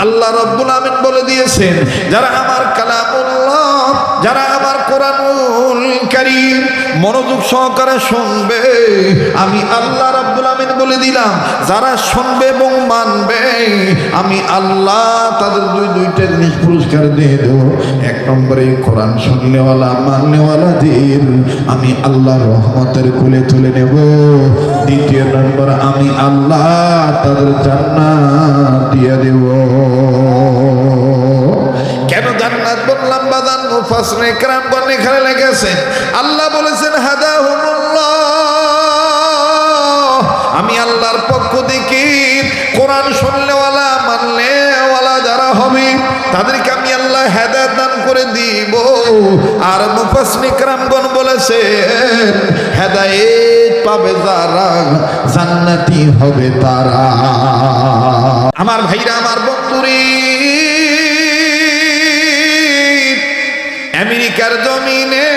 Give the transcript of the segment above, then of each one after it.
আল্লাহ রাব্বুল আমিন বলে দিয়েছেন, যারা আমার কালামুল্লাহ, যারা আমার কোরআনুল কারীম মনোযোগ সহকারে শুনবে, আমি আল্লাহ রাব্বুল আমিন বলে দিলাম, যারা শুনবে এবং মানবে, আমি আল্লাহ তাদের দুইটা জিনিস পুরস্কার দিয়ে দেব। এক নম্বরে কোরআন শুনলেওয়ালা মানলেওয়ালাদের আমি আল্লাহ রহমতের কোলে তুলে নেব। দ্বিতীয় নম্বর, আমি আল্লাহ তাদের জান্নাত দিয়ে দেব। কেন জান্নাত বললাম বাদান? মুফাসসিরে কেরামগণ এখানে লেগেছে, আল্লাহ বলেছেন হাদাহুমুল্লাহ, আমি আল্লাহর পক্ষ থেকে কোরআন শুনলেওয়ালা মানলেওয়ালা যারা হবে তাদেরকে আমি আল্লাহ হেদায়েত দান করে দিব। আর মুফাসসিরে কেরামগণ বলেছেন, হেদায়েত পাবে যারা, জান্নাতি হবে তারা। আমার ভাইরা, আমার বন্ধুরে, আমেরিকার জমিনে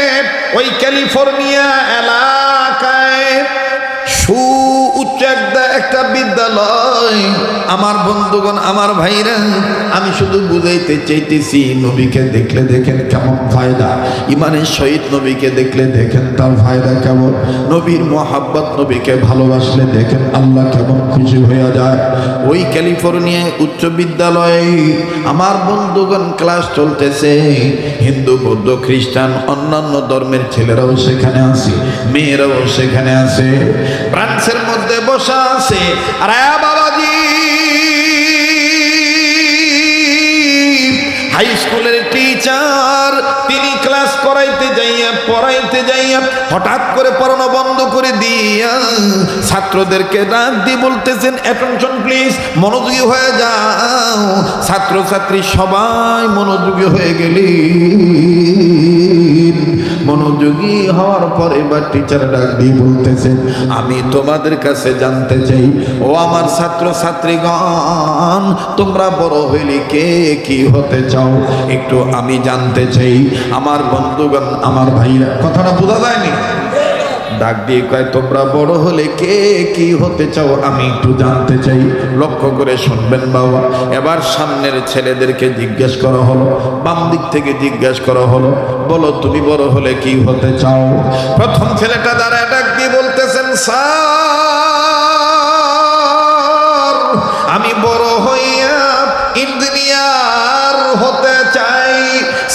ওই ক্যালিফোর্নিয়া এলাকায় সুউচ্চ একটা বিদ্যালয়। আমার বন্ধুগণ, আমার ভাইরা, আমি শুধু বুঝাইতে চাইতেছি, নবীকে দেখলে দেখেন কেমন ফায়দা, ইমানের সহিত নবীকে দেখলে দেখেন তার ফায়দা কেমন, নবীর মহাব্বত, নবীকে ভালোবাসলে দেখেন আল্লাহ কেমন খুশি হয়ে যায়। ওই ক্যালিফোর্নিয়ায় উচ্চ বিদ্যালয়ে আমার বন্ধুগণ ক্লাস চলতেছে। হিন্দু, বৌদ্ধ, খ্রিস্টান, অন্যান্য ধর্মের ছেলেরাও সেখানে আছে, মেয়েরাও সেখানে আছে, ব্রাঞ্চের মধ্যে বসা আছে। আর বাবাজি, হাই স্কুলের টিচার, তিনি ক্লাস করাইতে যাইয়া পড়াইতে যাইয়া হঠাৎ করে পড়ানো বন্ধ করে দিয়া ছাত্রদেরকে ডাক দিয়ে বলতেছেন, অ্যাটেনশন প্লিজ, মনোযোগী হয়ে যাও। ছাত্রছাত্রী সবাই মনোযোগী হয়ে গেলি। মনোযোগী হওয়ার পর এবার টিচার ডাক দিয়ে বলতেছেন, আমি তোমাদের কাছে জানতে চাই, ও আমার ছাত্র ছাত্রীগণ, তোমরা বড় হইলে কে কি হতে চাও একটু আমি জানতে চাই। আমার বন্ধুগণ, আমার ভাইরা, কথাটা বোঝা যায়নি? ডাক দিয়ে কয়, তোমরা বড় হলে কে কি হতে চাও আমি একটু জানতে চাই। লক্ষ্য করে শুনবেন বাবা। এবার সামনের ছেলেদেরকে জিজ্ঞেস করা হলো, বাম দিক থেকে জিজ্ঞেস করা হলো, বলো তুমি বড় হলে কি হতে চাও? প্রথম ছেলেটা দাঁড়ায় ডাক দিয়ে বলতেছেন, স্যার, আমি বড় হইয়া ইঞ্জিনিয়ার হতে চাই।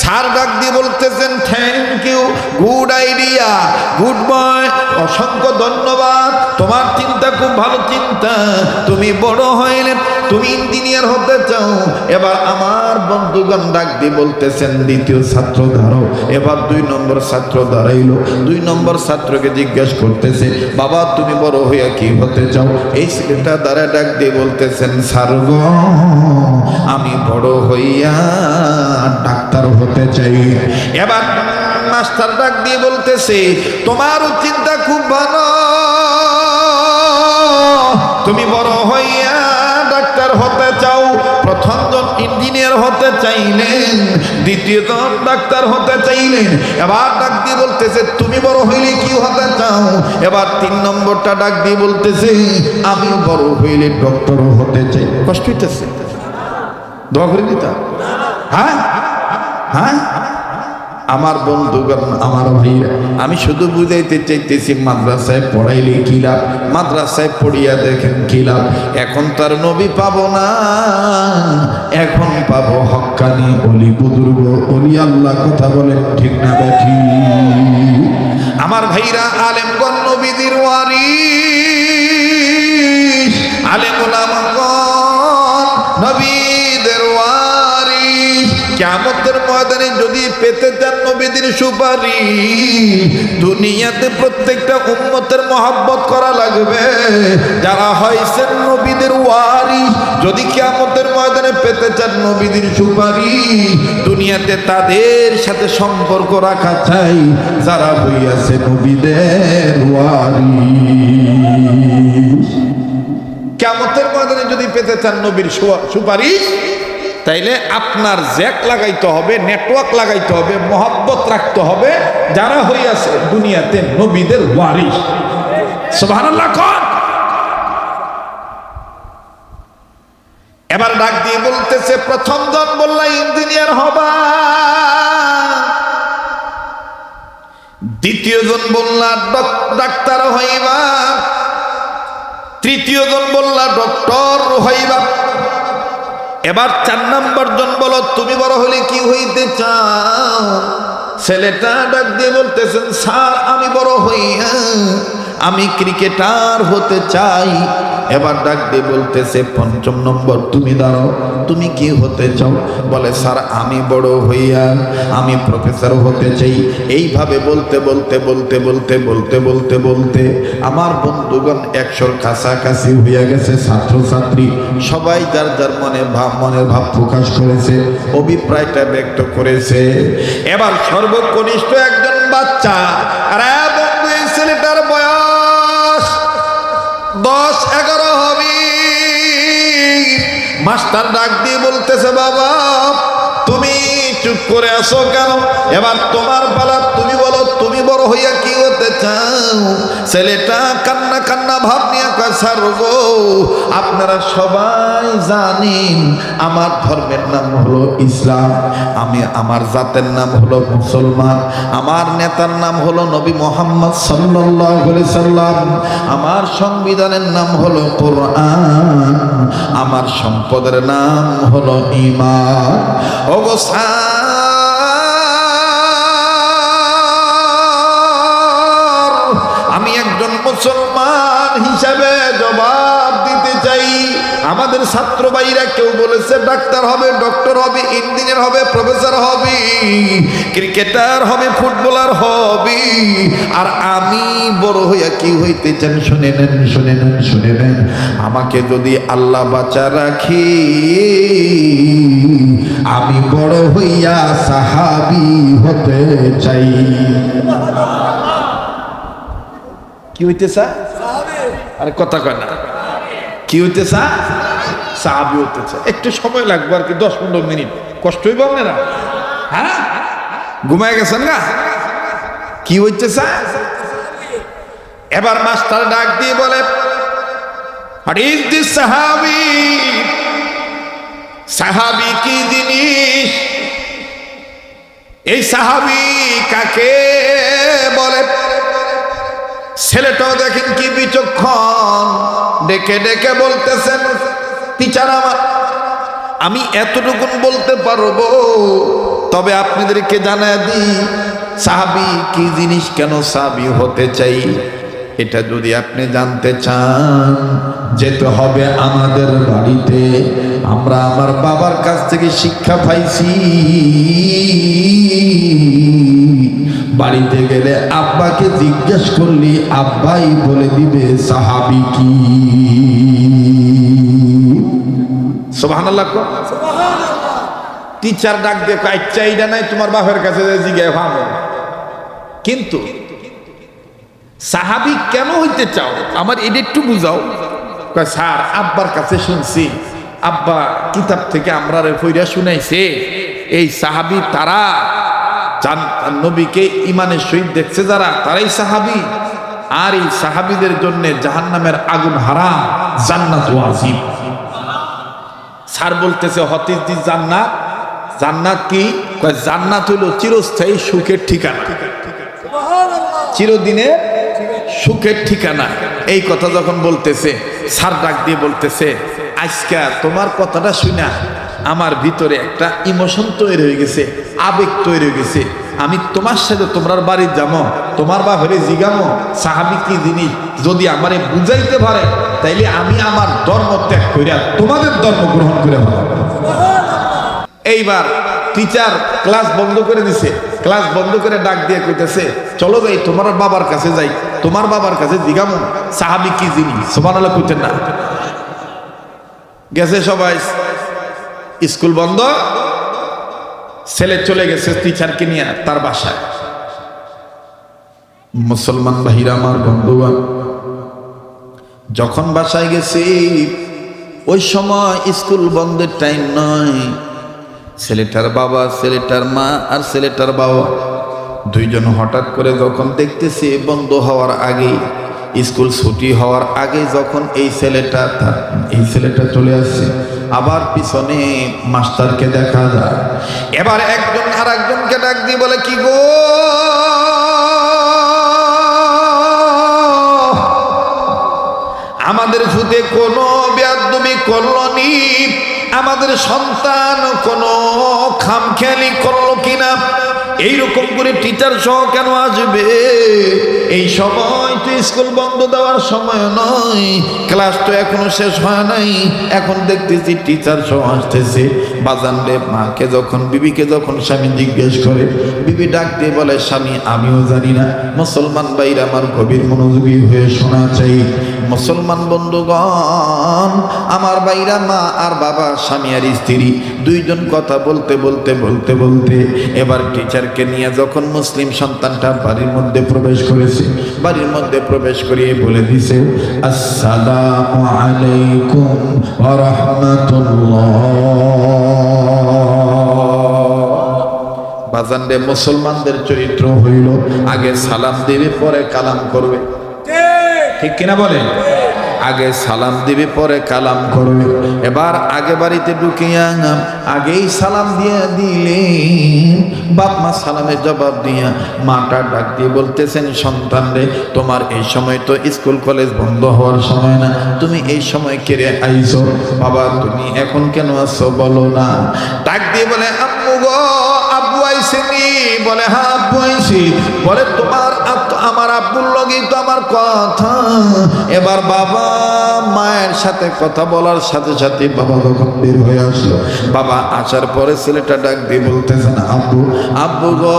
স্যার ডাক দিয়ে বলতেছেন, thank you, good idea, good boy, অসংখ্য ধন্যবাদ, তোমার চিন্তা খুব ভালো চিন্তা, তুমি বড় হইলে তুমি ইঞ্জিনিয়ার হতে চাও। এবার আমার বন্ধুগণ ডাক দিয়ে বলতেছেন, দ্বিতীয় ছাত্র দাঁড়াও। এবার 2 নম্বর ছাত্র দাঁড়াইলো। 2 নম্বর ছাত্রকে জিজ্ঞেস করতেছে, বাবা তুমি বড় হইয়া কি হতে চাও? এই ছেলেটা দাঁড়ায় ডাক দিয়ে বলতেছেন, স্যার গো, আমি বড় হইয়া ডাক্তার হতে চাই। এবার মাস্টার ডাক দিয়ে বলতেছে, তোমারও চিন্তা খুব ভালো, তুমি বড় হইয়া ডাক্তার হতে চাও। প্রথম জন ইঞ্জিনিয়ার হতে চাইলেন, দ্বিতীয় জন ডাক্তার হতে চাইলেন। এবার ডাক দিয়ে বলতেছে, তুমি বড় হইলে কি হতে চাও? এবার 3 নম্বরটা ডাক দিয়ে বলতেছে, আমি বড় হইলে ডক্টর হতে চাই। কষ্ট হইতেছে? দোয়া করে দিতা? হ্যাঁ হ্যাঁ আমার বন্ধুগণ, আমার ভাইরা, আমি শুধু বুঝাইতে চাইতেছি, মাদ্রাসায় পড়াইলে কি লাভ, মাদ্রাসায় পড়িয়া দেখেন কি লাভ। এখন তার নবী পাবো না, এখন পাবো হক্কানি অলি বুজুর্গ অলি আল্লাহ। কথা বলেন ঠিক না বেঠি? আমার ভাইরা, আলেমগণ নবীদের ওয়ারিস, আলেম ওলামাগণ নবীদের ওয়ারিস। কিয়ামতের ময়দানে যদি পেতে চান নবীদের সুপারিশ, দুনিয়াতে প্রত্যেকটা উম্মতের মহব্বত করা লাগবে যারা হয়েছেন নবীদের ওয়ারিস। যদি কিয়ামতের ময়দানে পেতে চান নবীদের সুপারিশ, দুনিয়াতে তাদের সাথে সম্পর্ক রাখা চাই যারা হইয়াছে নবীদের ওয়ারিস। কিয়ামতের ময়দানে যদি পেতে চান নবীর সুপারিশ, তাইলে আপনার জ্যাক লাগাইতে হবে, নেটওয়ার্ক লাগাইতে হবে, মহব্বত রাখতে হবে যারা হইয়াছে দুনিয়াতে নবীদের ওয়ারিস। সুবহানাল্লাহ। এবার ডাক দিয়ে বলতেছে, প্রথম জন বললা ইঞ্জিনিয়ার হবা, দ্বিতীয় জন বললা ডাক্তার হইবা, তৃতীয় জন বললা ডক্টর হইবা, এবার 4 নম্বর জন বলো তুমি বড় হলে কি হইতে চাও? ছেলেটা ডাক দিয়ে বলতেছেন, স্যার আমি বড় হইয়া আমি ক্রিকেটার হতে চাই। এবার ডাক দিয়ে বলতেছে, 5ম নম্বর তুমি দাঁড়াও, তুমি কি হতে চাও? বলে, স্যার আমি বড় হইয়া আমি প্রফেসর হতে চাই। এইভাবে বলতে বলতে বলতে বলতে বলতে বলতে বলতে আমার বন্ধুগণ 100-র কাছাকাছি হইয়া গেছে। ছাত্রছাত্রী সবাই যার যার মনের ভাব প্রকাশ করেছে, অভিপ্রায়টা ব্যক্ত করেছে। এবার সর্বকনিষ্ঠ একজন বাচ্চা, আর বন্ধু এই ছেলেটার বয়স 10-11 হবে। মাস্টার ডাক দিয়ে বলতেছে, বাবা তুমি চুপ করে আসো কেন? এবার তোমার পালা, তুমি বলো তুমি বড় হইয়া কি হতে চাও? ছেলেটা কান্না কান্না ভাব নিয়ে কয়, স্যার গো আপনারা সবাই জানেন আমার ধর্মের নাম হলো ইসলাম, আমি আমার জাতের নাম হলো মুসলমান, আমার নেতার নাম হলো নবী মুহাম্মদ সাল্লাল্লাহু আলাইহি সাল্লাম, আমার সংবিধানের নাম হলো কোরআন, আমার সম্পদের নাম হলো ঈমান। ওগো আমি একজন মুসলমান হিসাবে জবাব দিতে চাই। আমাদের ছাত্র ভাইরা কেউ বলেছে ডাক্তার হবে, ডক্টর হবে, ইঞ্জিনিয়ার হবে, প্রফেসর হবে, ক্রিকেটার হবে, ফুটবলার হবে, আর আমি বড় হইয়া কি হইতে চান? শুনে নেন শুনে নেন শুনে নেন, আমাকে যদি আল্লাহ বাঁচা রাখি আমি বড় হইয়া সাহাবী হতে চাই। কি হইতে চায়? আরে কথা কয় না, কি হইতে চায়? সাহাবী হতে চায়। একটু সময় লাগবে আর কি, 10-15 মিনিট, কষ্ট হইব আপনারা? হ্যাঁ ঘুমায় গেছেন না? কি হইতে চায়? এবার মাস্টার ডাক দিয়ে বলে, হোয়াট ইজ দিস সাহাবী? সাহাবী কি জিনিস? এই সাহাবী কাকে বলে? ছেলেটাও দেখেন কি বিচক্ষণ, ডেকে ডেকে বলতেছেন, টিচার আমার আমি এতটুকু বলতে পারবো, তবে আপনাদেরকে জানাই দিই সাহাবী কি জিনিস, কেন সাহাবী হতে চাই। এটা যদি আপনি জানতে চান, যেতে হবে আমাদের বাড়িতে। আমরা আমার বাবার কাছ থেকে শিক্ষা পাইছি, বাড়িতে গেলে আব্বাকে জিজ্ঞেস করলি আব্বাই বলে দিবে সাহাবী কি। সুবহানাল্লাহ। টিচার ডাক দিয়ে আচ্ছা এইটা নাই তোমার বাপের কাছে জিজ্ঞাসা ভালো, কিন্তু সাহাবী কেন হইতে চাও আমার এটা একটু বুঝাও। স্যার আব্বার কাছে শুনছি, আব্বা কিতাব থেকে আমরা পড়া শুনাইছে এই সাহাবী তারা নবীকে ইমানের সহিত দেখছে যারা, তারাই সাহাবী, আর এই সাহাবীদের জন্য জাহান্নামের আগুন হারাম, জান্নাত ওয়াজিব। স্যার বলতেছে হোয়াট ইজ দিস জান্নাত? জান্নাত কি? জান্নাত হলো চিরস্থায়ী সুখের ঠিকানা, চিরদিনের সুখের ঠিকানা। এই কথা যখন বলতেছে, স্যার ডাক দিয়ে বলতেছে, আজকে তোমার কথাটা শুনা আমার ভিতরে একটা ইমোশন তৈরি হয়ে গেছে, আবেগ তৈরি হয়ে গেছে। আমি তোমার সাথে তোমার বাড়ি যাবো, তোমার বাপেরে জিগামো সাহাবী কি জিনিস, যদি আমারে বুঝাইতে পারে তাইলে আমি আমার ধর্ম ত্যাগ করিয়া তোমাদের ধর্ম গ্রহণ করে ভালো। এইবার টিচার ক্লাস বন্ধ করে দিছে, ক্লাস বন্ধ করে ডাক দিয়ে কইতেছে, চলো যাই তোমার বাবার কাছে যাই, তোমার বাবার কাছে জিগামো সাহাবী কি জিনিস। সুবহানাল্লাহ কইতেন না? গেছে সবাই, স্কুল বন্ধ, ছেলে চলে গেছে টিচারকে নিয়ে তার বাসায়। মুসলমান ভাইরা আমার বন্ধুগণ, যখন বাসায় গেছি ওই সময় স্কুল বন্ধের টাইম নয়। ছেলেটার বাবা, ছেলেটার মা আর ছেলেটার বাবা দুইজন হঠাৎ করে যখন দেখতেছি বন্ধ হওয়ার আগে, স্কুল ছুটি হওয়ার আগে যখন এই ছেলেটা চলে আসছে, আবার পিছনে মাস্টারকে দেখা যায়। এবার একজন আর একজনকে ডাক দিয়ে বলে, কি গো, আমাদের ফুতে কোনো বেয়াদবি করলনি? আমাদের সন্তান কোনো খামখেয়ালি করলো কিনা? এইরকম করে টিচার সহ কেন আসবে? এই সময় তো স্কুল বন্ধ দেওয়ার সময় নয়, ক্লাস তো এখনো শেষ হয় নাই, এখন দেখতেছি টিচার সহ আসতেছে। বাজান রে, মাকে যখন, বিবিকে যখন স্বামী জিজ্ঞেস করে, বিবি ডাক দিয়ে বলে, স্বামী আমিও জানি না। মুসলমান ভাইরা আমার গভীর মনোযোগী হয়ে শোনা চাই। মুসলমান বন্ধুগণ, আমার ভাইরা, মা আর বাবা, স্বামী আর স্ত্রী দুইজন কথা বলতে বলতে বলতে বলতে এবার টিচারকে নিয়ে যখন মুসলিম সন্তানটা বাড়ির মধ্যে প্রবেশ করেছে, বাড়ির মধ্যে প্রবেশ করিয়ে বলে দিছে, আসসালামু আলাইকুম ওয়া রাহমাতুল্লাহ। বাজান রে, মুসলমানদের চরিত্র হইল আগে সালাম দিবে পরে কালাম করবে, ঠিক কিনা বলেন? আগে সালাম দিবে পরে কালাম করবে। এবার আগে বাড়িতে ঢুকিয়া আগেই সালাম দিয়ে দিলে, বাপ মা সালামের জবাব দিয়া মাটা ডাক দিয়ে বলতেছেন, সন্তান রে, তোমার এই সময় তো স্কুল কলেজ বন্ধ হওয়ার সময় না, তুমি এই সময় কেড়ে আইছো? বাবা তুমি এখন কেন আসছো বলো না? ডাক দিয়ে বলে, আম্মু গো, আব্বু আইসেনি? বলে, হ্যাঁ আব্বু আইসি। বলে, তোমার আমার আব্বুর লগেই তো আমার কথা। এবার বাবা মায়ের সাথে কথা বলার সাথে সাথে বাবা যখন বের হয়ে আসলো, বাবা আসার পরে ছেলেটা ডাক দিয়ে বলতেছেন, আব্বু, আব্বু গো,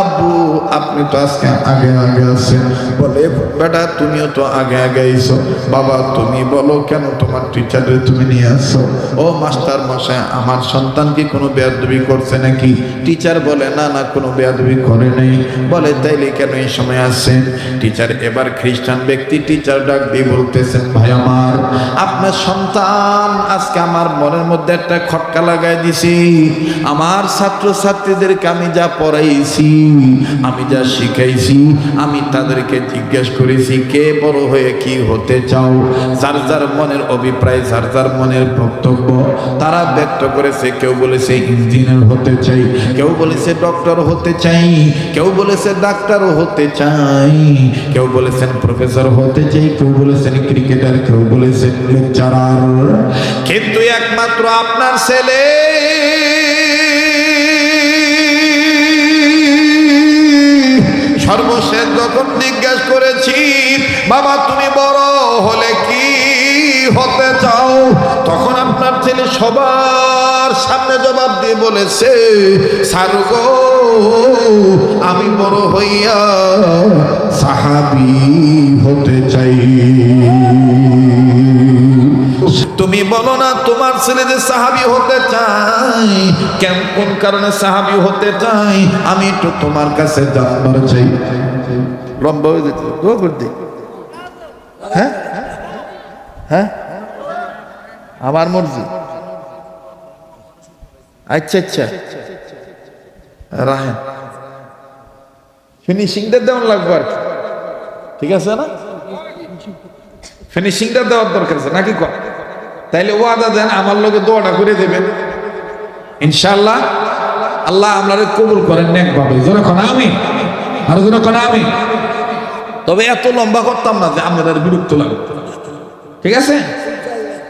আব্বু আপনি তো আজকে আগে আগে আছেন। বলে, বেটা তুমিও তো আগে আগে আইছো। বাবা তুমি বলো, কেন তোমার টিচারে তুমি নিয়ে আসছো? ও মাস্টার মশাই, আমার সন্তান কি কোনো বেয়াদবি করছে নাকি? টিচার বলে, না না, কোনো বেয়াদবি করে নাই। বলে, তাইলে কেন এই সময় আসছেন? টিচার এবার খ্রিস্টান ব্যক্তি, টিচার ডাক দিয়ে বলতেছেন, ভাই আমার, আপনার সন্তান আজকে আমার মনের মধ্যে একটা খটকা লাগাই দিছি। আমার ছাত্র ছাত্রীদেরকে আমি যা পড়াইছি, আমি যা শিখাইছি, আমি তাদেরকে জিজ্ঞেস করেছি, কে বড় হয়ে কি হতে চাও? যার যার মনের অভিপ্রায়, যার যার মনের বক্তব্য তারা ব্যক্ত করেছে। কেউ বলেছে ইঞ্জিনিয়ার হতে চাই, কেউ বলেছে ডক্টর হতে চাই, কেউ বলেছে ডাক্তার হতে চাই, কেউ বলেছেন প্রফেসর হতে চাই, কেউ বলেছেন ক্রিকেটার, কেউ বলেছেন লেকচারার। কিন্তু একমাত্র আপনার ছেলে সর্বশেষ যখন জিজ্ঞেস করেছি, বাবা তুমি বড় হলে কি হতে চাও, তখন আপনার ছেলে সবার সামনে জবাব দিয়ে বলেছে, স্যার গো, আমি বড় হইয়া সাহাবী হতে চাই। তুমি বলো না তোমার ছেলে যে সাহাবী হতে চাই, কোন কারণে সাহাবী হতে চাই, আমি একটু তোমার কাছে জানবার চাই। লম্বা হয়ে যেত, হ্যাঁ হ্যাঁ, আমার মর্জি। আচ্ছা আচ্ছা, রাহেন ফিনিশিংটা দেওয়ার লাগবে আর কি, ঠিক আছে না? ফিনিশিংটা দেওয়ার দরকার আছে নাকি? কর তাইলে ওয়াদা দেন, আমার লোকে দোয়াটা করে দেবেন ইনশাআল্লাহ। আল্লাহ আপনারা কবুল করেন নেকভাবে। যখন আমি আর যখন আমি, তবে এত লম্বা করতাম না যে আপনাদের বিরক্ত লাগে, ঠিক আছে?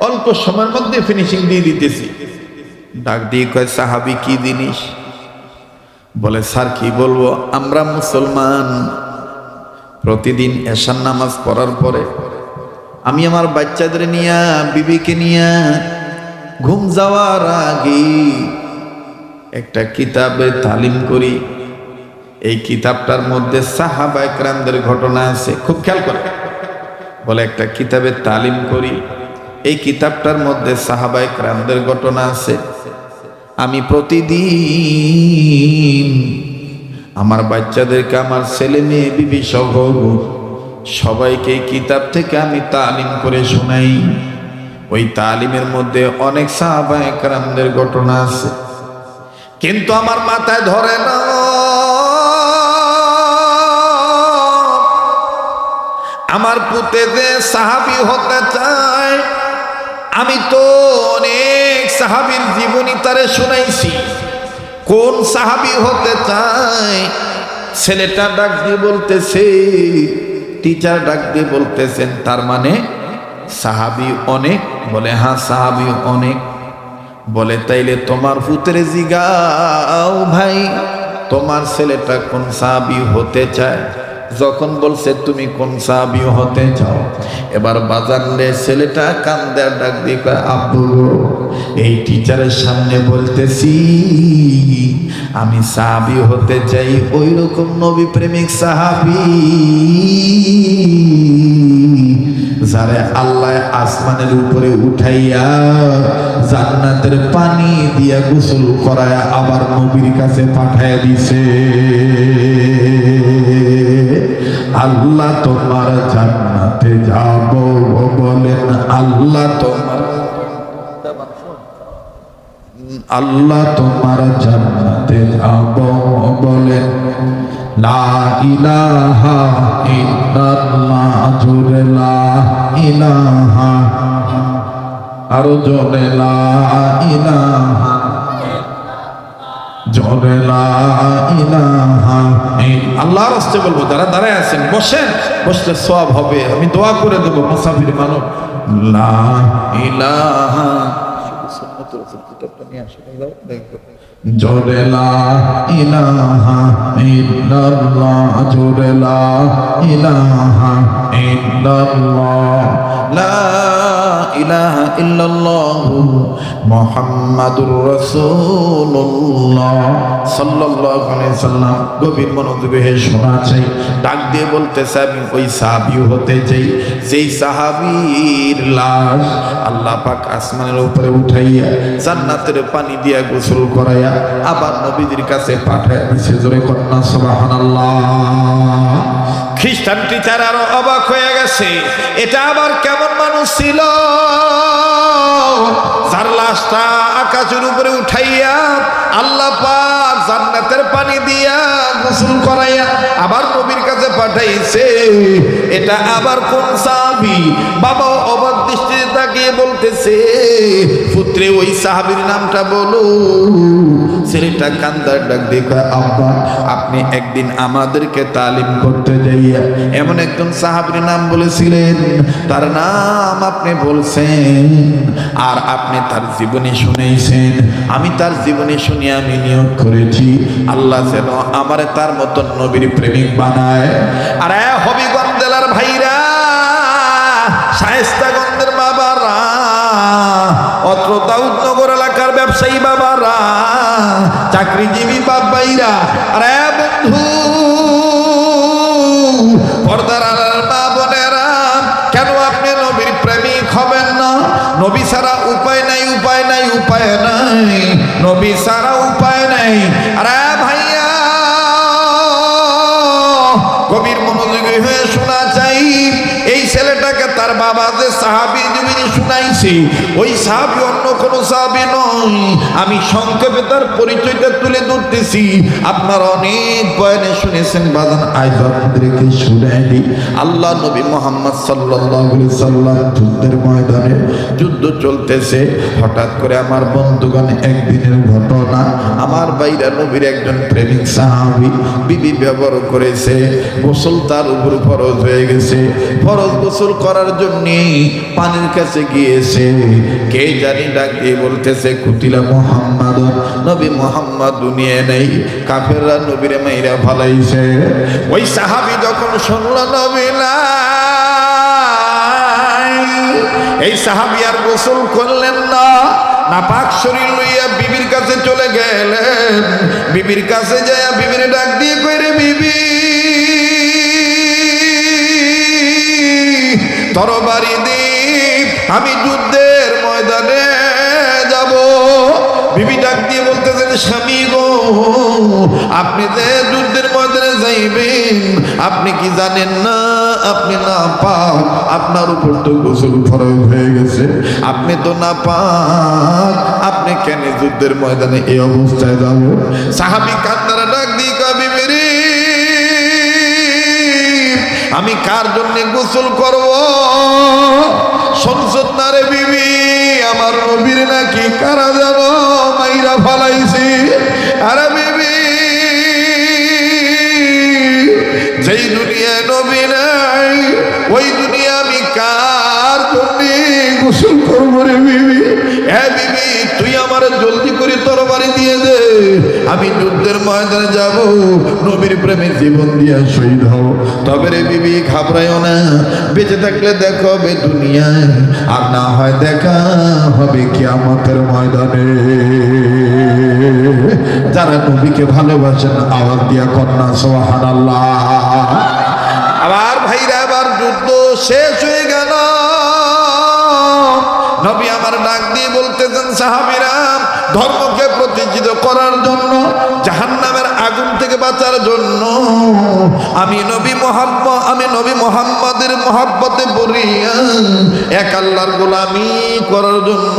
অল্প সময়ের মধ্যে ফিনিশিং দিয়ে দিতেছি। ডাক দিয়ে কয়, সাহাবী কি জিনিস? বলে, স্যার কি বলবো, আমরা মুসলমান প্রতিদিন এশার নামাজ পড়ার পরে আমি আমার বাচ্চাদের নিয়ে, বিবিকে নিয়ে ঘুম যাওয়ার আগে একটা কিতাবে তালিম করি। এই কিতাবটার মধ্যে সাহাবায়ে কেরামদের ঘটনা আছে, খুব খেয়াল করে। বলে, একটা কিতাবে তালিম করি, এই কিতাবটার মধ্যে সাহাবায়ে কেরামদের ঘটনা আছে। আমি প্রতিদিন আমার বাচ্চাদেরকে, আমার ছেলে মেয়ে, বিবি সহ সবাইকে কিতাব থেকে আমি তালিম করে শোনাই। ওই তালিমের মধ্যে অনেক সাহাবায়ে কেরামদের ঘটনা আছে, কিন্তু আমার মাথায় ধরে না। আমার পুতে যে সাহাবী হতে চায়, আমি তো অনেক সাহাবীর জীবনী তারে শুনাইছি, কোন সাহাবী হতে চায়? ছেলেটা ডাক দিয়ে বলতেছে, টিচার ডাক দিয়ে বলতেছেন তার মানে সাহাবী অনেক? বলে হ্যাঁ সাহাবী অনেক। বলে তাইলে তোমার পুত্রে জিগাও ভাই তোমার ছেলেটা কোন সাহাবী হতে চায়? যখন বলছে তুমি কোন সাহাবী হতে চাও, এবার বাজারলে ছেলেটা কান্দে ডাক দিয়ে কয়, আব্বু এই টিচারের সামনে বলতেছি আমি সাহাবী হতে চাই, ওই রকম নবী প্রেমিক সাহাবী যারে আল্লাহ আসমানের উপরে উঠাইয়া জান্নাতের পানি দিয়া গোসল করায়া আবার নবীর কাছে পাঠাইয়া দিছে। আল্লাহ তোমার জান্নাতে যাব বলেন, আল্লাহ তোমার জান্নাতে যাব বলেন, লা ইলাহা ইল্লাল্লাহ, জোরে লা ইলাহা, আরো জোরে লা ইলাহা, জোরে লা ইলাহা। আল্লাহর রাস্তায় বলবো, যারা দাঁড়ায় আছেন বসেন, বসলে সওয়াব হবে, আমি দোয়া করে দেবো মুসাফির মানব। লা ইলাহা, জোরে লা ইলাহা ইল্লাল্লাহ, জোরে লা ইলাহা ইল্লাল্লাহ, লা ইলাহা ইল্লাল্লাহ মুহাম্মাদুর রাসূলুল্লাহ সাল্লাল্লাহু আলাইহি সাল্লাম। গভীর মনোযোগে শোনা চাই, ডাক দিয়ে বলতেছে আমি ওই সাহাবী হতে চাই যেই সাহাবীর লাশ আল্লাহ পাক আসমানের উপরে উঠাইয়া জান্নাতের পানি দিয়া গোসল করাইয়া আবার নবীদের কাছে পাঠায় দিছে। জোরে কন্যা সুবহানাল্লাহ। খ্রিস্টান টিচার আরো অবাক হয়ে গেছে, এটা আবার কেমন মানুষ ছিল যার লাশটা আকাশের উপরে উঠাইয়া আল্লাহ পাক জান্নাতের পানি দিয়া গোসল করাইয়া আবার নবীর কাছে পাঠাইছে? এটা আবার কোন সাহাবী? বাবা অবাক দৃষ্টিতে তাকিয়ে বলতেছে, পুত্রে ওই সাহাবীর নামটা বলো। ছেলেটা কান্দার ডাক দিয়ে কয়, আব্বা আপনি একদিন আমাদেরকে তালিম করতে যাইয়া এমন একজন সাহাবীর নাম বলেছিলেন, তার নাম আপনি বলছেন আর আপনি তার জীবনী শুনেছেন। আমি তার জীবনী শুনে আমি নিয়োগ করেছি আল্লাহ যেন আমারে তার মতন নবীর প্রেমিক বানায়। আরে হবিগঞ্জ জেলার ভাইরা, শায়েস্তাগঞ্জের বাবারা, অত্র দাউদনগর এলাকার ব্যবসায়ী বাবারা, চাকরিজীবী বাবাইরা, আরে বন্ধু পর্দার আড়ালের মা বোনেরা, কেন আপনি নবীর প্রেমিক হবেন না? নবী ছাড়া উপায় নাই, উপায় নাই, উপায় নাই, নবী ছাড়া উপায় নাই। আরে ভাইয়া গভীর মনোযোগী হয়ে শোনা চাই, এই ছেলেটাকে তার বাবা যে সাহাবী জীবনী শুনাইছে ওই সাহাবী অন্য কোনো সাহাবী নয়। আমি সংক্ষেপে তার পরিচয়টা তুলে ধরতেছি, আপনারা অনেক বয়ানে শুনেছেন বাজান, আজ আপনাদেরকে শুনাই দিই। আল্লাহ নবী মুহাম্মদ সাল্লাল্লাহু আলাইহি সাল্লাম যুদ্ধের ময়দানে যুদ্ধ চলতেছে, হঠাৎ করে আমার বন্ধুগণ একদিনের ঘটনা, আমার বাইরা নবীর একজন প্রেমিক সাহাবী বিবি ব্যবহার করেছে, গোসল তার উপর ফরজ হয়ে গেছে, ফরজ গোসল করার জন্য পানির কাছে গিয়েছে, কে জানি ডাক দিয়ে বলতেছে কুতিলা মুহাম্মাদ, নবী মুহাম্মদ দুনিয়া নেই, কাফেররা নবীরে মাইরা ফালাইছে। ওই সাহাবী যখন শুনল নবী নাই, এই সাহাবী আর গোসল করলেন না, নাপাক শরীর লইয়া বিবির কাছে চলে গেলেন। বিবির কাছে যায় বিবির ডাক দিয়ে কইরে, বিবি তরবারি দ্বীপ, আমি যুদ্ধের ময়দানে যাব। বিবি ডাক দিয়ে বলতেছেন, স্বামী গো আপনি যে যুদ্ধের ময়দানে যাইবেন আপনি কি জানেন না আপনি না পাক, আপনার উপর তো গোসল ফরজ হয়ে গেছে, আপনি তো না পাক, আপনি কেন যুদ্ধের ময়দানে এই অবস্থায় যাব? সাহাবী কান্দারা ডাক দিয়ে কয়, বিবি রে আমি কার জন্য গোসল করব? শুনছত না রে বিবি, আমার নবীর নাকি কারা যেন মাইরা ফালাইছি। আরে বিবি, যেই দুনিয়া নবী নাই ওই দুনিয়া আমি কার জন্য গোসল করবো রে বিবি? হ্যাঁ বিবি, তুই আমার জলদি করে তরবারি দিয়ে দে, আমি যুদ্ধের ময়দানে যাব, নবীর প্রেমে জীবন দিয়া শহীদ হব। তবে রে বিবি ঘাবড়াইও না, বেঁচে থাকলে দেখা হবে দুনিয়ায়, আর না হয় দেখা হবে কিয়ামতের ময়দানে। যারা নবীকে ভালোবাসেন আওয়াজ দিয়া কন্যা সুবহানাল্লাহ। আবার ভাইরা, আবার যুদ্ধ শেষ হয়ে গেল, নবী আমার ডাক দিয়ে বলতেছেন, সাহাবীরা ধর্মকে প্রতিষ্ঠিত করার জন্য, জাহান্নামের আগুন থেকে বাঁচার জন্য আমি নবী মুহাম্মদের মহব্বতে পড়িয়া এক আল্লাহর গোলামি করার জন্য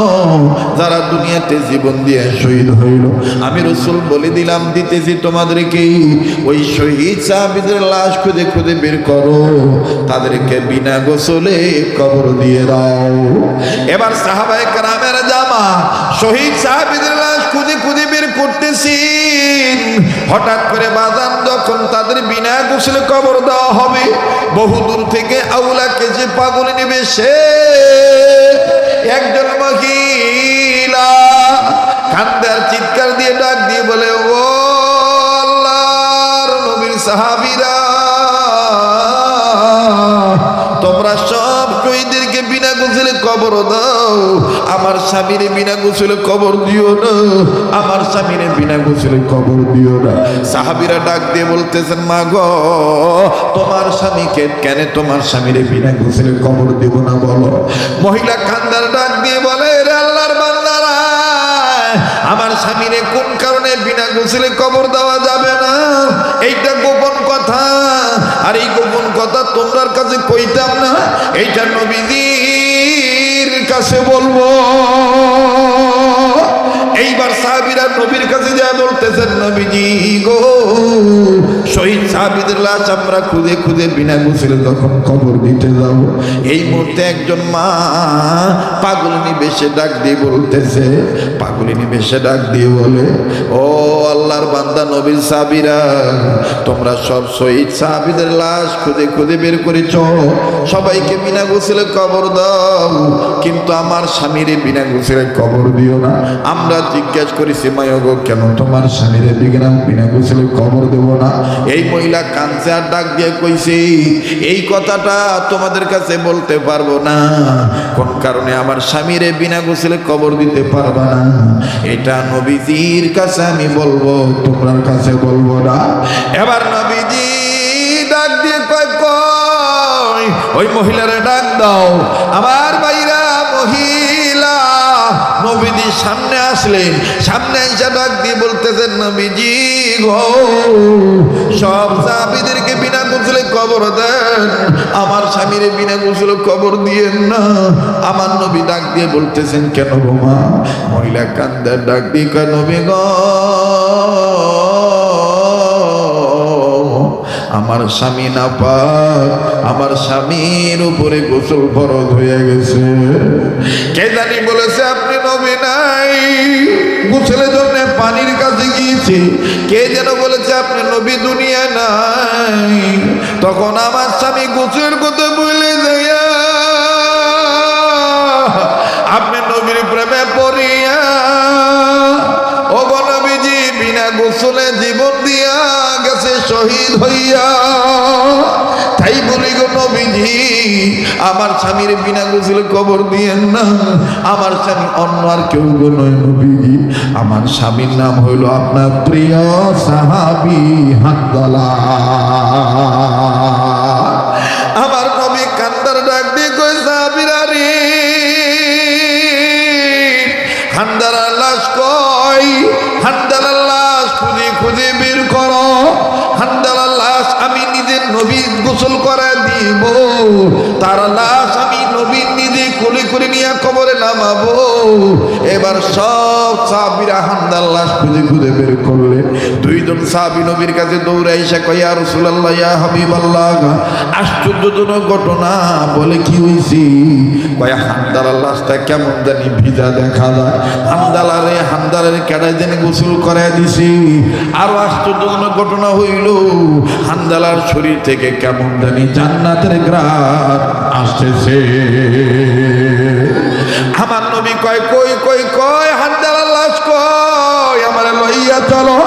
যারা দুনিয়াতে জীবন দিয়ে শহীদ হইল, আমি রাসূল বলে দিলাম, দিতেছি তোমাদেরকে, ওই শহীদ সাহাবীদের লাশ খুঁজে খুঁজে বের করো, তাদেরকে বিনা গোসলে কবর দিয়ে দাও। এবার সাহাবায়ে কেরামের জামা শহীদ সাহাবীদের লাশ খুঁজে খুঁজে বের করতেছি, হঠাৎ করে বাজান যখন তাদের বিনা গোসলে কবর দেওয়া হবে, বহুদূর থেকে আউলাকে যে পাগল নেবে, সে একজন মহিলা কান্দে আর চিৎকার দিয়ে ডাক দিয়ে বলে, ও আল্লাহর নবীর সাহাবীরা, তোমরা সব শহীদদেরকে বিনা গোসলে কবর দাও, আমার স্বামীর বিনা গোসলে কবর দিও না, আমার স্বামীর বিনা গোসলে কবর দিও না। সাহাবীরা ডাক দিয়ে বলতেছেন, মা গো, তোমার স্বামীকে কেন তোমার স্বামীর বিনা গোসলে কবর দিব না বলো? মহিলা কান্দার ডাক দিয়ে বলে, রে আল্লাহর বান্দারা, আমার স্বামীরে কোন কারণে বিনা গোসলে কবর দেওয়া যাবে না, এইটা গোপন কথা, আর এই গোপন কথা তোমরার কাছে কইতাম না, এইটা নবীজির কাছে বলবো। এইবার সাহাবীরা নবীর কাছে যা বলতেছেন, নবীজি গো, শহীদ সাহাবীদের লাশ আমরা খুঁজে খুঁজে বিনা গোসলে যখন কবর দিতে যাব, এই মুহূর্তে একজন মা পাগলিনী বেশে ডাক দিয়ে বলতেছে, পাগলিনী বেশে ডাক দিয়ে বলে, ও আল্লাহর বান্দা নবীর সাহাবীরা, তোমরা সব শহীদ সাহাবীদের লাশ খুঁজে খুঁজে বের করেছ, সবাইকে বিনা গোসলে কবর দাও, কিন্তু আমার স্বামীর বিনা গোসলে কবর দিও না। আমরা জিজ্ঞেস করেছি, মায়গো, কেন তোমার স্বামীর বিনা গোসলে কবর দেব না? এই মহিলা কাঁদছে আর ডাক দিয়ে কইছে, এই কথাটা তোমাদের কাছে বলতে পারবো না, কোন কারণে আমার স্বামীর বিনা গোসলে কবর দিতে পারবো না, এটা নবীজির কাছে আমি বলবো, তোমার কাছে বলবো না। এবার নবীজি ডাক দিয়ে কয়, ওই মহিলারে ডাক দাও। আমার ভাইরা, মহিলা নবীজি সামনে আসলেন, সামনে এসে ডাক দিয়ে বলতেছেন, নবীজি গো, সব সাহাবীদেরকে বিনা গোসলে কবর দেন, আমার স্বামীর বিনা গোসলে কবর দিয়েন না। আমার নবী ডাক দিয়ে বলতেছেন, কেন গো মা? মহিলা কান্দার ডাক দিয়ে কয়, নবী গো, আমার স্বামী নাপাক, আমার স্বামীর উপরে গোসল ফরজ হয়ে গেছে। কে জানি বলেছে আপনি নবী নাই, গোসলের জন্য পানির কাছে গিয়েছে, কে যেন বলেছে আপনি নবী দুনিয়া নাই। তখন আমার স্বামী গোসলের কথা বলে যাইয়া আপনি নবীর প্রেমে পড়িয়া, ও গো নবীজি বিনা গোসলে জীবন দিয়া গেছে শহীদ হইয়া। তাই বলি গো নবীজি, আমার স্বামীর বিনা গোসলে কবর দিয়েন না, আমার স্বামী অন্য আর কেউ গো নয় নবীজি, আমার স্বামীর নাম হইল আপনার প্রিয় সাহাবী হানজালা। আমার নবী কান্দার ডাক দিয়ে কই, সাহাবীরা রে, হানজালার লাশ কই? হানজালার লাশ খুঁজে খুঁজে বের করো, হানজালার লাশ আমি নিজের নবী গোসল করে দিব, তার লাশ আমি নবী নিজে কোলে করে নিয়ে কবরে নামাবো। এবার সব সাহাবীরা হামদার লাশ খুঁজে খুঁজে বের করলে দুইজন সাহাবী নবীর কাছে দৌড়ে এসে কয়, ইয়া রাসূলুল্লাহ, ইয়া হাবিবাল্লাহ, আশ্চর্যজনক ঘটনা। বলে কি হইছে? কয় হামদার লাশটা কেমন জানি ভিজা দেখা যায়। হামদালারে কেডায় জানি গোসল করায় দিছি। আরো আশ্চর্যজনক ঘটনা হইল, হামদালার শরীর থেকে কেমন জানি জান্নাতের ঘ্রাণ আসতেছে। আমার নবী কয়, কই কই কই হামদালার লাশ কই, আমারে লইয়া চলো।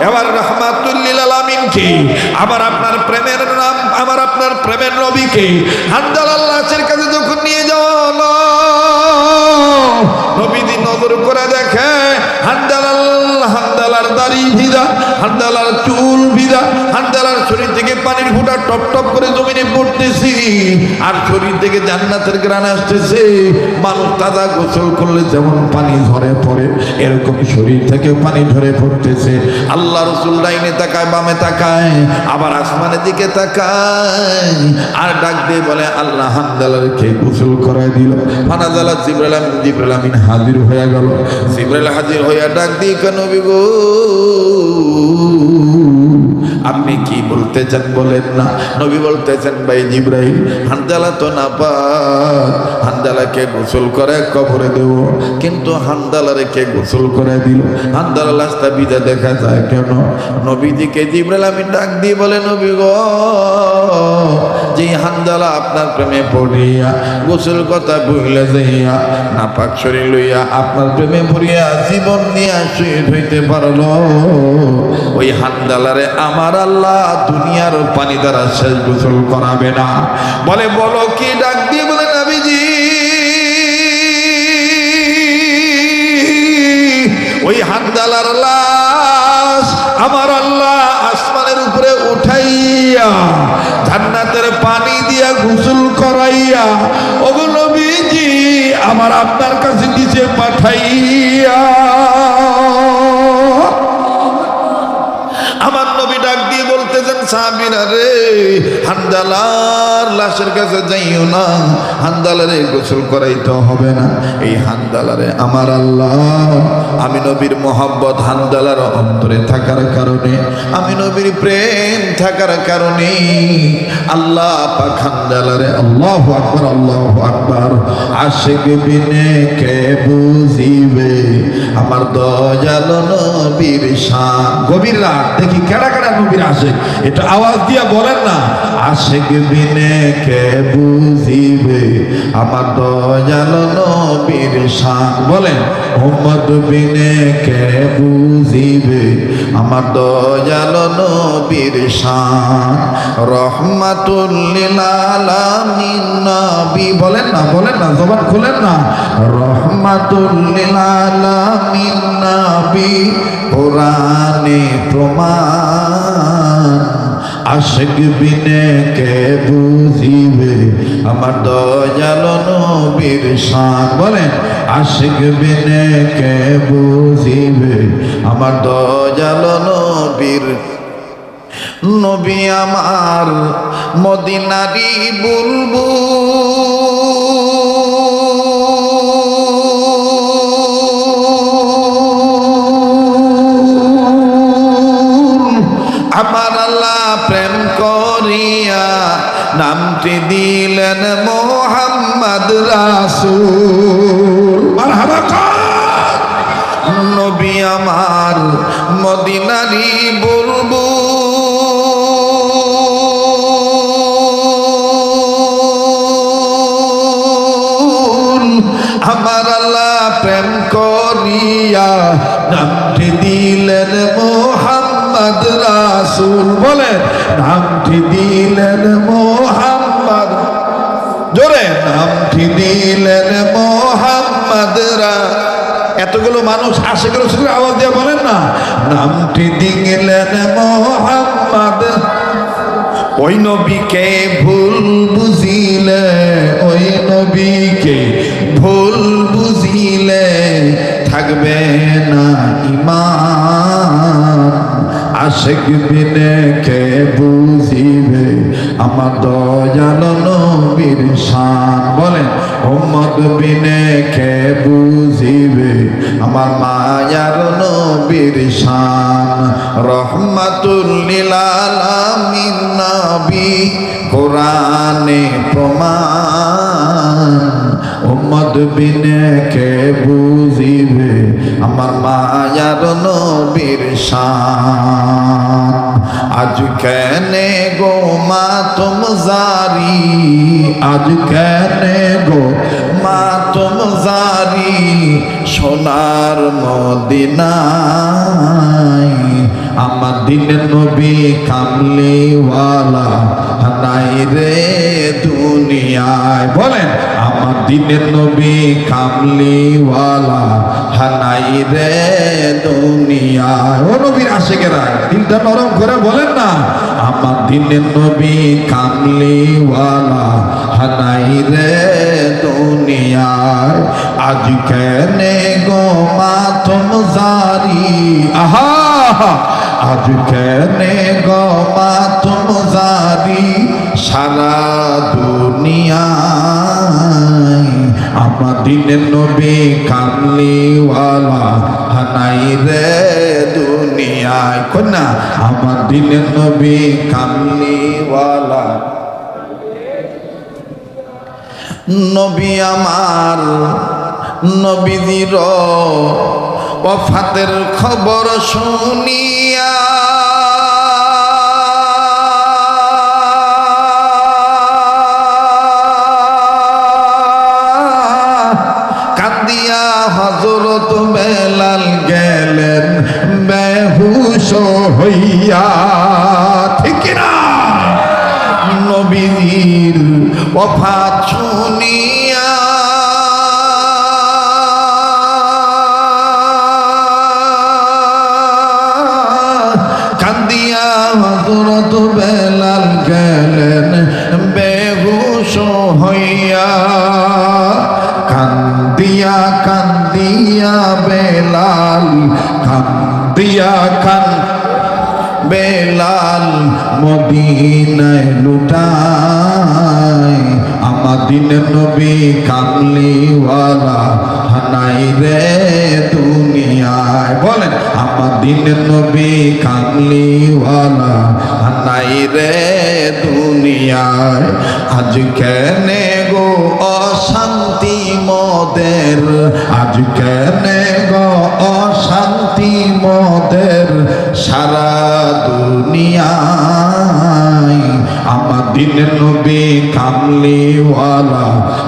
এবার রাহমাতুল লিল আলামিনকে, আবার আপনার প্রেমের নাম, আমার আপনার প্রেমের নবীকে হামদালার লাশের কাছে যখন নিয়ে যাওয়া, নবীজি নজর করে দেখে হামদালার দাড়ি ভিজা, হামদালার চুল ভিজা, হামদালার শরীর থেকে পানির ফোঁটা টপ টপ করে জমিনে পড়তেছি, আর শরীর থেকে জান্নাতের ঘ্রাণ আসতেছে। মানুষ তাজা গোসল করলে যেমন পানি ঝরে পড়ে, এরকম শরীর থেকে পানি ঝরে পড়তেছে। আল্লাহ রাসূল ডাইনে তাকায়, বামে তাকায়, আবার আসমানের দিকে তাকায়, আর ডাক দিয়ে বলে, আল্লাহ হামদালারকে গোসল করায় দিল। ফানাজালা জিবরাইল আমিন হাজির হয়ে গেল। জিবরাইল হাজির হইয়া ডাক দিয়ে, নবী গো, আপনি কি বলতে চান বলেন না। নবী বলতেছেন, ভাই জিবরাইল, হামদালা তো নাপাক, হামদালাকে গোসল করে কবরে দেব, কিন্তু হামদালারে কে গোসল করে দিল? হামদালা লাশটা ভিজা দেখা যায় কেন? নবীজিকে জিবরাইল আমিন ডাক দিয়ে বলে, নবী গো, যে হামদালা আপনার প্রেমে পড়িয়া গোসল কথা ভুলে যাইয়া নাপাক শরীর লইয়া আপনার প্রেমে পড়িয়া জীবন নিয়ে শহীদ হইতে পারল, ওই হামদালারে আমার আল্লাহ দুনিয়ার পানি দ্বারা শেষ গোসল করাবে না। বলে, বলো কি? ডাক দিয়ে বলে, নবীজি, ওই হামদালার লাশ আমার আল্লাহ আসমানের উপরে উঠাইয়া জান্নাতের পানি দিয়া গোসল করাইয়া, ওগো নবীজি, আমার আপনার কাছে নিচে পাঠাইয়া। আমার নবী ডাক দিয়ে বলতেছেন, সাহাবীরা রে, হামদালার লাশের কাছে যাইও না, হামদালারে গোসল করাইতে হবে না। এই হামদালারে আমার আল্লাহ, আমি নবীর মোহাব্বত হামদালার অন্তরে থাকার কারণে, আমি নবীর প্রেম থাকার কারণে আল্লাহ পাক হামদালারে, আল্লাহু আকবার, আল্লাহু আকবার, আশিক বিনে কে বুঝিবে আমার দয়াল নবীর শান। গভীর রাত, দেখি কেডা কেডা নবীর আশিক, এটা আওয়াজ দিয়া বলেন না। আশিক বিনে কে বুঝিবে আমার দয়াল নবীর শান। বলেন, মুহাম্মদ বিনে কে বুঝিবে আমার দয়াল নবীর শান। রহমাতুল লিল আলামিন নবী, বলেন না, বলেন না, জবান খুলেন না। রহমাতুল লিল আলামিন নবী, কোরআনে প্রমাণ। আশিক বিনে কে বুঝিবে আমার দয়াল নবীর শান। বলেন, আশিক বিনে কে বুঝিবে আমার দয়াল নবীর। নবী আমার মদিনারি বুলবুল, আমার আল্লাহ প্রেম করিয়া নামটি দিলেন মোহাম্মদ রাসূল। মারহাবা। নবী আমার মদিনারি বুলবুল, আমার আল্লাহ প্রেম করিয়া নামটি দিলেন মোহাম্মদ রাসূল। বলেন, নামটি দিলেন মোহাম্মদ, জোরে, নামটি দিলেন মোহাম্মদ রাসূল। এতগুলো মানুষ আশিক রাসূলের আওয়াজ দিয়ে বলেন না, নামটি দিলেন মোহাম্মদ। ওই নবীকে ভুল বুঝিলে, ওই নবীকে ভুল বুঝিলে থাকবে না ঈমান। আশিক বিনে কে বুঝিবে আমার দয়াল নবী নবীর শান বলেন উম্মত বিনে কে বুঝিবে আমার মায়ার নবীর শান রহমাতুল লিল আলামিন নবী কোরআনে প্রমাণ উম্মত বিনে কে বুঝিবে আমার মায়ার নবীর শান আজ কেনে গো মাতম জারি আজ কেনে গো মাতম জারি সোনার মদিনায় আমার দিনের নবী কামলিওয়ালা নাই রে দুনিয়ায় বলেন আমার দিনের নবী কামলিওয়ালা হানাই রে দুনিয়ায় ও নবীর আশিকেরা দিলটা নরম করে বলেন না আমার দিনের নবী কামলিওয়ালা হানাই রে দুনিয়ায় আজ কেনে গো মাতম জারি আহা আজ কেনে গো মাতম জারি সারা দুনিয়ায় আমার দিনের নবী কামলিওয়ালা হানাই রে দুনিয়ায় কন্যা আমার দিনের নবী কামলিওয়ালা নবী আমার নবীজির ওফাতের খবর শুনিয়া কান্দিয়া হযরত বেলাল গেলেন বেহুশ হইয়া ঠিক না নবীর ওফাত শুনিয়া কান্দিয়া হযরত বেলাল গেলেন বেহুশ হইয়া কান্দিয়া কান্দিয়া বেলাল কান্দিয়া বেলাল মদিনায় লুটায় আমার দিনের নবী কামলিওয়ালা হানাই রে দুনিয়ায় বলেন আমার দিনের নবী কামলিওয়ালা হানাই রে দুনিয়ায় আজ কেনে গো অশান্তি মোদের আজ কেনে গো অশান্তি মোদের সারা দুনিয়ায় আমার দিনের নবী কামলিওয়ালা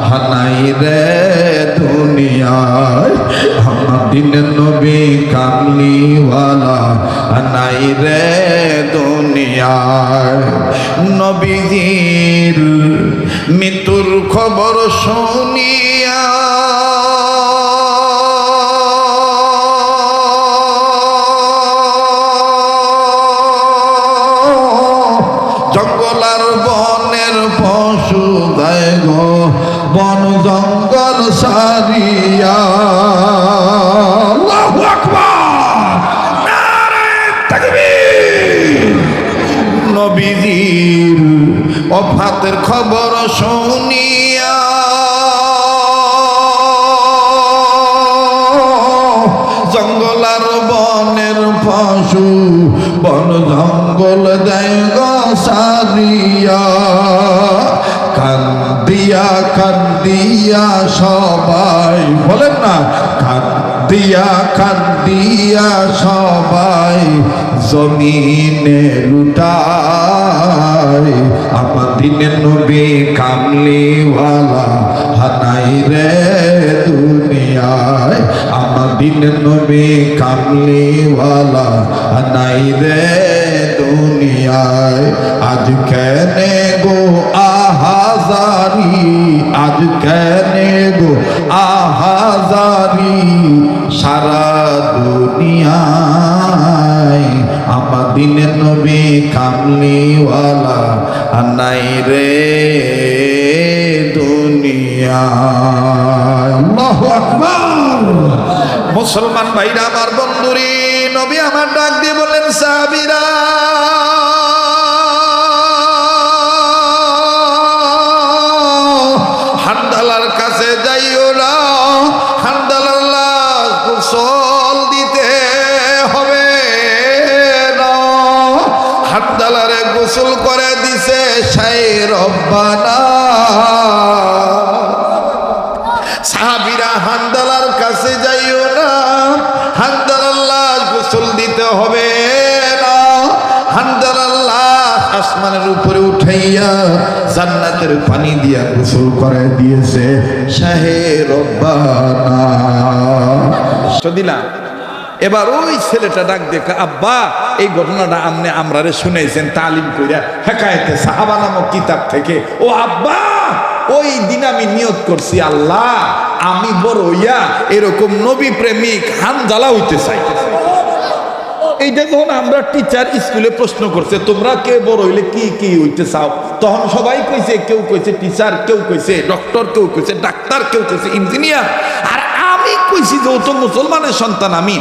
হানাই রে দুনিয়ায় আমার দিনের নবী কামলিওয়ালা হানাই রে দুনিয়ায় নবীজির মৃত্যুর খবর শুনিয়া জঙ্গল আর বনের পশু দেয় গো বন জঙ্গল সারিয়া আল্লাহু আকবার নারে তাকবীর নবীজির ওফাতের খবর শুনিয়া জঙ্গল আর বনের পশু বন জঙ্গল দেয় গো সারিয়া কান্দিয়া কান্দিয়া সবাই বলেন না কান্দিয়া কান্দিয়া সবাই জমিনে লুটায় আমার দিনের নবী কামলিওয়ালা হানাই রে দুনিয়ায় আমার দিনের নবী কামলিওয়ালা হানাই রে দুনিয়ায় আজ কেনে গো আহাজারি আজ কেনে গো আহাজারি সারা দুনিয়ায় আমার দিনের নবী কামলিওয়ালা নাই রে দুনিয়ায় আল্লাহু আকবার মুসলমান ভাইরা আমার বন্ধুরে নবী আমার ডাক দিয়ে বলেন সাহাবীরা রব্বানা। সাহাবীরা হানজালার কাছে যাইও না, হানজালার লাশ গোসল দিতে হবে না। হানজালার লাশ আসমানের উপরে উঠাইয়া জান্নাতের পানি দিয়া গোসল করে দিয়েছে শাহে রব্বানা। দিলাম। এবার ওই ছেলেটা ডাক দেখে, আব্বা এই ঘটনাটা আপনি আমরারে শুনেছেন তালিম কইরা হেকায়েতে সাহাবা নামক কিতাব থেকে। ও আব্বা, ওই দিন আমি নিয়ত করছি, আল্লাহ আমি বড় হইয়া এরকম নবী প্রেমিক হানজালা হইতে চাই। এইটা যখন আমরা টিচার স্কুলে প্রশ্ন করছে তোমরা কে বড় হইলে কি কি হইতে চাও, তখন সবাই কইছে, কেউ কইছে টিচার, কেউ কইছে ডক্টর, কেউ কইছে ডাক্তার, কেউ কইছে ইঞ্জিনিয়ার। আর আমি কইছি যেহেতু মুসলমানের সন্তান আমি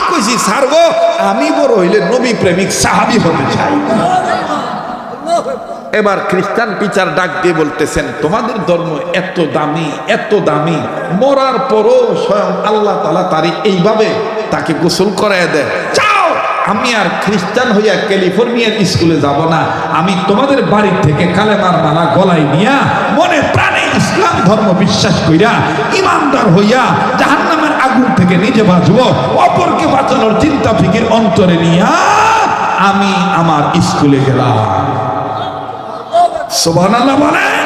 কইছি স্যার গো আমি বড় হইলে নবী প্রেমিক সাহাবী হতে চাই। এবার খ্রিস্টান টিচার ডাক দিয়ে বলতেছেন, তোমাদের ধর্ম এত দামি, এত দামি, মরার পরও স্বয়ং আল্লাহ তাআলা তারে এইভাবে তাকে গোসল করায় দেয়। চাও আমি আর খ্রিস্টান হইয়া ক্যালিফোর্নিয়ার স্কুলে যাব না, আমি তোমাদের বাড়ির থেকে কালেমার মালা গলায় নিয়া মনে প্রাণে ইসলাম ধর্ম বিশ্বাস কইরা ইমানদার হইয়া জাহান্নামের আগুন থেকে নিজে বাঁচবো, অপরকে বাঁচানোর চিন্তা ফিকির অন্তরে নিয়া আমি আমার স্কুলে গেলাম। সুবহানাল্লাহ বলেন।